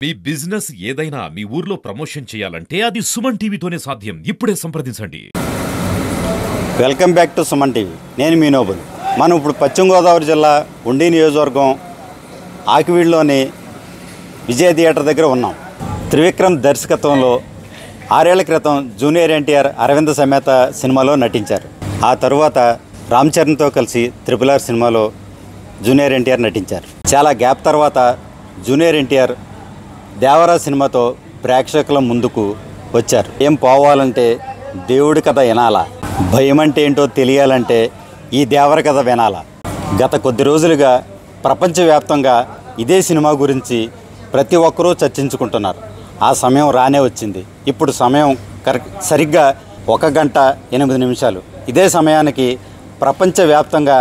మీ business ఏదైనా మీ ఊర్లో promotion చేయాలంటే అది సుమన్ టీవీతోనే సాధ్యం. ఇప్పుడే సంప్రదించండి. Welcome back to Suman TV. నేను మీ నోబుల్. మనం ఇప్పుడు పశ్చిమ గోదావరి జిల్లా ఉండి నియోజకవర్గం ఆకివీడులోని విజయ థియేటర్ దగ్గర ఉన్నాం. త్రివిక్రమ్ దర్శకత్వంలో 6 ఏళ్ల క్రితం జూనియర్ ఎన్టీఆర్ అరవింద సమేత సినిమాలో నటించారు. ఆ తరువాత రామ్ చరణ్తో కలిసి RRR సినిమాలో జూనియర్ ఎన్టీఆర్ నటించారు. చాలా గ్యాప్ తర్వాత జూనియర్ ఎన్టీఆర్ దేవరా సినిమాతో ప్రేక్షకుల ముందుకు వచ్చారు. ఏం పోవాలంటే దేవుడి కథ వినాలా, భయం అంటే ఏంటో తెలియాలంటే ఈ దేవర కథ వినాలా. గత కొద్ది రోజులుగా ప్రపంచవ్యాప్తంగా ఇదే సినిమా గురించి ప్రతి ఒక్కరూ చర్చించుకుంటున్నారు. ఆ సమయం రానే వచ్చింది. ఇప్పుడు సమయం సరిగ్గా 1 గంట 8 నిమిషాలు. ఇదే సమయానికి ప్రపంచవ్యాప్తంగా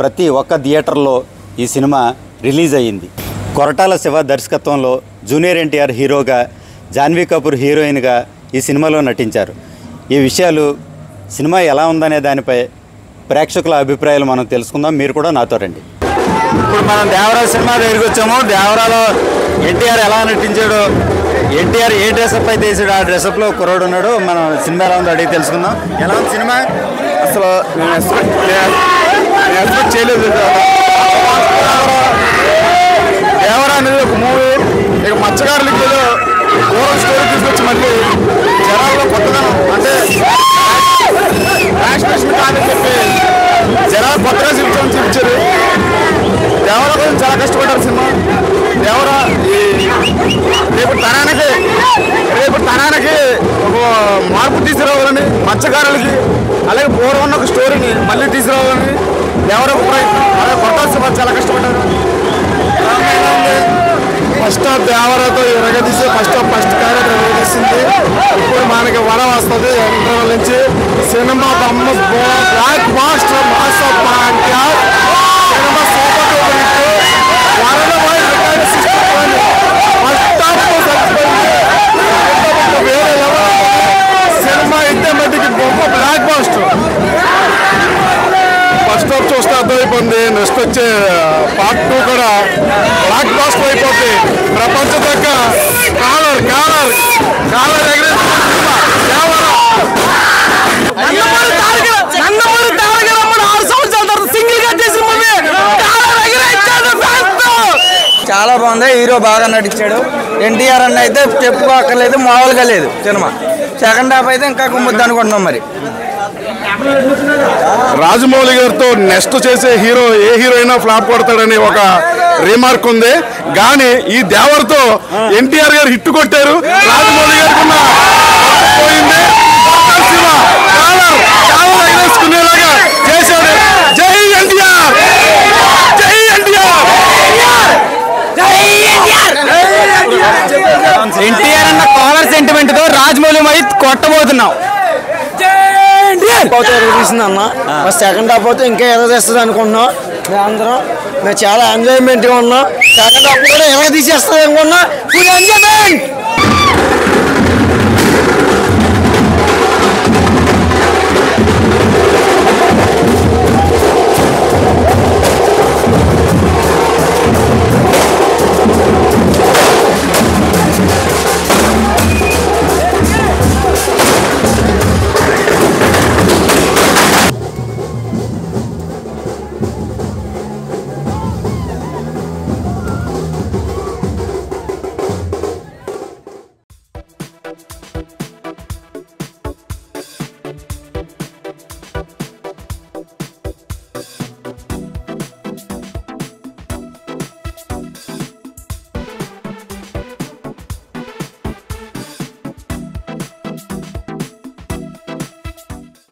ప్రతి ఒక్క థియేటర్లో ఈ సినిమా రిలీజ్ అయ్యింది. కొరటాల శివ దర్శకత్వంలో జూనియర్ ఎన్టీఆర్ హీరోగా, జాన్వీ కపూర్ హీరోయిన్గా ఈ సినిమాలో నటించారు. ఈ విషయాలు సినిమా ఎలా ఉందనే దానిపై ప్రేక్షకుల అభిప్రాయాలు మనం తెలుసుకుందాం. మీరు కూడా నాతో రండి. ఇప్పుడు మనం దేవరా సినిమా దగ్గరికి వచ్చాము. దేవరాలో ఎన్టీఆర్ ఎలా నటించాడు, ఎన్టీఆర్ ఏ డ్రెస్అప్ అయితే వేసాడు, ఆ డ్రెస్అప్లో కుర్రోడు ఉన్నాడు. మనం సినిమా ఎలా ఉందో అడిగి తెలుసుకుందాం. ఎలా ఉంది సినిమా? అసలు నేను ఎక్స్పెక్ట్ చేయలేదు. దేవరా అనేది ఒక మూవీ, ఇక మత్స్యకారులకి ఏదో ఓవర్ స్టోరీ తీసుకొచ్చి మళ్ళీ జనాల్లో కొత్తదనం అంటే ఫ్యాషన్ కాదని చెప్పి జనాలు కొత్తగా చూపించారు. దేవరా కోసం చాలా కష్టపడ్డారు సినిమా. దేవరా రేపు తరానికి ఒక మార్పు తీసుకురావాలని, మత్స్యకారులకి అలాగే పూర్వం ఉన్న ఒక స్టోరీని మళ్ళీ తీసుకురావాలని దేవరా ఒక ప్రయత్నం. అలాగే కొత్త చాలా కష్టపడ్డారు. ఫస్ట్ హాఫ్ దేవరాతో ఎరగదీసి ఫస్ట్ క్యారెక్టర్ ఎరగదీసింది. ఇప్పుడు మనకి వరం వస్తుంది ఇంటర్వల్ నుంచి. సినిమా బొమ్మ blockbuster mass of cinema super వరద ఫస్ట్ హాఫ్ వేరే సినిమా ఇంతే మధ్యకి గొప్ప బ్లాక్ మాస్టర్. ఫస్ట్ హాఫ్ చూస్తే అర్థమైపోయింది. నెక్స్ట్ వచ్చే పార్ట్ 2 కూడా బ్లాక్ బాస్టర్ అయిపోతుంది. ప్రపంచం దగ్గర కాలర్ చాలా బాగుంది. హీరో బాగా నటించాడు. ఎన్టీఆర్ అన్న అయితే చెప్పుకోక్కర్లేదు, మామూలుగా లేదు సినిమా. సెకండ్ హాఫ్ అయితే ఇంకా కుమ్ముద్ది అనుకుంటున్నాం. మరి రాజమౌళి గారితో నెక్స్ట్ చేసే హీరో ఏ హీరో అయినా ఫ్లాప్ కొడతాడని ఒక రీమార్క్ ఉంది. కానీ ఈ దేవరతో ఎన్టీఆర్ గారు హిట్ కొట్టారు. రాజమౌళి గారికి పోయింది. ఎగరేసుకునేలాగా చేశాడు. జై ఎన్టీఆర్, జై ఎన్టీఆర్. ఎన్టీఆర్ అన్న కాలర్ సెంటిమెంట్ తో రాజమౌళి మరి కొట్టబోతున్నాం. అన్న సెకండ్ హాఫ్ అయితే ఇంకా ఎలా తెస్తుంది అనుకున్నాం. మేము చాలా ఎంజాయ్మెంట్ గా ఉన్నాం. సెకండ్ హాఫ్ కూడా ఎలా తీసేస్తుంది అనుకున్నా. Full enjoyment.